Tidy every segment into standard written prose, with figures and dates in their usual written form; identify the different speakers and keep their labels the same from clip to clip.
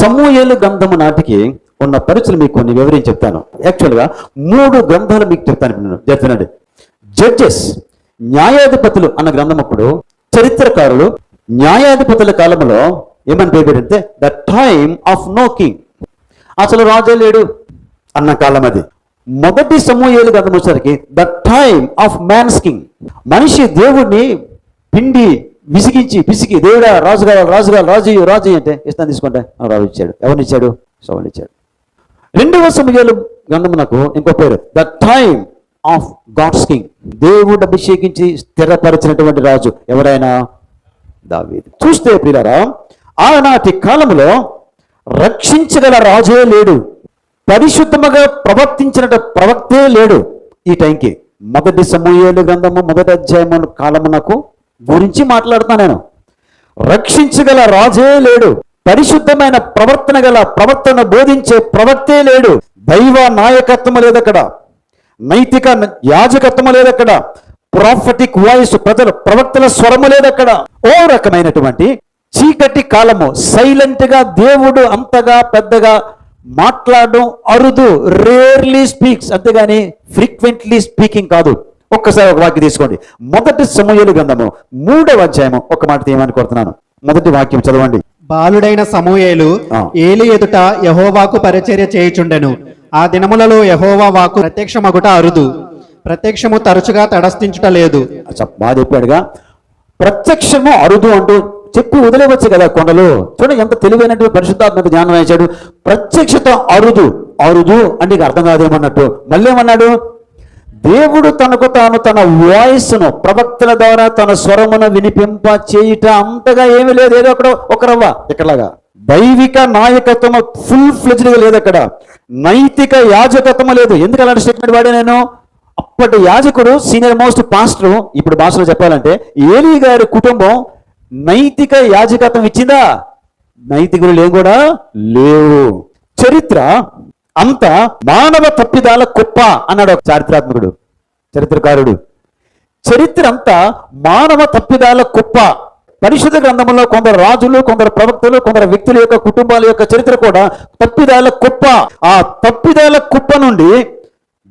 Speaker 1: సమూయేలు గ్రంథము నాటికి ఉన్న పరిచయం మీకు కొన్ని వివరించి చెప్తాను. యాక్చువల్గా 3 గ్రంథాలు మీకు చెప్తాను. చెప్తున్నాడు. జడ్జెస్, న్యాయాధిపతులు అన్న గ్రంథం అప్పుడు చరిత్రకారులు న్యాయాధిపతుల కాలంలో ఏమని పేరు the time of no king, అసలు రాజే లేడు అన్న కాలం అది. మొదటి సమూయేలు గ్రంథం వచ్చేసరికి the time of man's king, మనిషి దేవుడిని పిండి పిసికి దేవుడా రాజు కావాలి రాజు అంటే ఇష్టం తీసుకుంటే రాజు ఇచ్చాడు. ఎవరిని ఇచ్చాడు? సౌలుని ఇచ్చాడు. 2వ సమూయేలు గ్రంథం నాకు ఇంకో పేరు the time of God's king, దేవుడు అభిషేకించి స్థిరపరిచినటువంటి రాజు ఎవరైనా దావీదు. చూస్తే ప్రియులారా, ఆనాటి కాలంలో రక్షించగల రాజే లేడు, పరిశుద్ధముగా ప్రవర్తించిన ప్రవక్తే లేడు. ఈ టైంకి మొదటి సమూయేలు గ్రంథము 1వ అధ్యాయము కాలమునకు గురించి మాట్లాడుతాను నేను. రక్షించగల రాజే లేడు, పరిశుద్ధమైన ప్రవర్తన బోధించే ప్రవక్తే లేడు, దైవ నాయకత్వం లేదక్కడ, నైతిక యాజకత్వం లేదక్కడ, ప్రాఫిటిక్ వాయిస్ ప్రవక్తల స్వరము లేదక్కడ. ఓ రకమైనటువంటి చీకటి కాలము. సైలెంట్ గా దేవుడు అంతగా పెద్దగా మాట్లాడడం అరుదు, రేర్లీ స్పీక్స్, అంతేగాని ఫ్రీక్వెంట్లీ స్పీకింగ్ కాదు. ఒక్కసారి ఒక వాక్యం తీసుకోండి. మొదటి సమూయేలు గ్రంథము 3వ అధ్యాయము ఒక మాట తీయమని కోరుతున్నాను. మొదటి వాక్యం చదవండి.
Speaker 2: బాలుడైన సమూయేలు ఏలి ఎదుట యెహోవాకు పరిచర్య చేయుచుండెను. ఆ దినములలో యెహోవా వాక్కు ప్రత్యక్షమగుట అరుదు, ప్రత్యక్షము తరచుగా తటస్థించుట లేదు.
Speaker 1: బాగా చెప్పాడుగా, ప్రత్యక్షము అరుదు అంటూ చెప్పి వదిలేవచ్చు కదా కొండలు. చూడండి ఎంత తెలివైనటువంటి పరిశుద్ధాత్మక జ్ఞానం వేశాడు. ప్రత్యక్షత అరుదు అంటే అర్థం కాదేమన్నట్టు. మళ్ళీ ఏమన్నాడు? దేవుడు తనకు తాను తన వాయిస్ను ప్రవక్తల ద్వారా తన స్వరమును వినిపింప చేయుట అంతగా ఏమీ లేదు. ఏదో అక్కడ ఒక రవ్వ ఇక్కడలాగా దైవిక నాయకత్వం ఫుల్ ఫ్లెజ్డ్గా లేదు అక్కడ. నైతిక యాజకత్వం లేదు. ఎందుకు అలాంటి స్టేట్మెంట్ వాడే నేను? అప్పటి యాజకుడు సీనియర్ మోస్ట్ పాస్టర్, ఇప్పుడు భాషలో చెప్పాలంటే ఏలీ గారి కుటుంబం నైతిక యాజకత్వం ఇచ్చిందా? నైతికులు ఏం కూడా లేవు. చరిత్ర అంతా మానవ తప్పిదాల కుప్ప అన్నాడు ఒక చరిత్రకారుడు. చరిత్ర అంతా మానవ తప్పిదాల కుప్ప. పరిశుద్ధ గ్రంథంలో కొందరు రాజులు, కొందరు ప్రవక్తలు, కొందరు వ్యక్తుల యొక్క కుటుంబాల యొక్క చరిత్ర కూడా తప్పిదాల కుప్ప. ఆ తప్పిదాల కుప్ప నుండి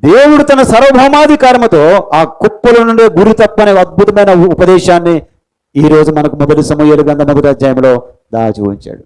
Speaker 1: దేవుడు తన సార్వభౌమాధికారముతో ఆ కుప్పల నుండి గురి తప్పనే అద్భుతమైన ఉపదేశాన్ని ఈ రోజు మనకు మొదటి సమూయేలు గ్రంథం 1వ అధ్యాయంలో దాచి ఉంచాడు.